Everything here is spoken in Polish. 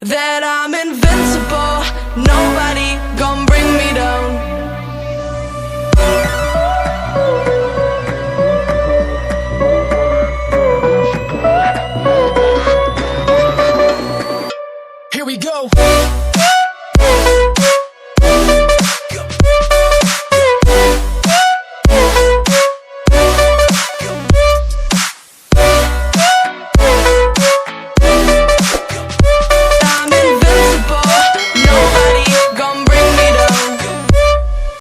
that I'm invincible. Nobody gon' bring me down. Here we go.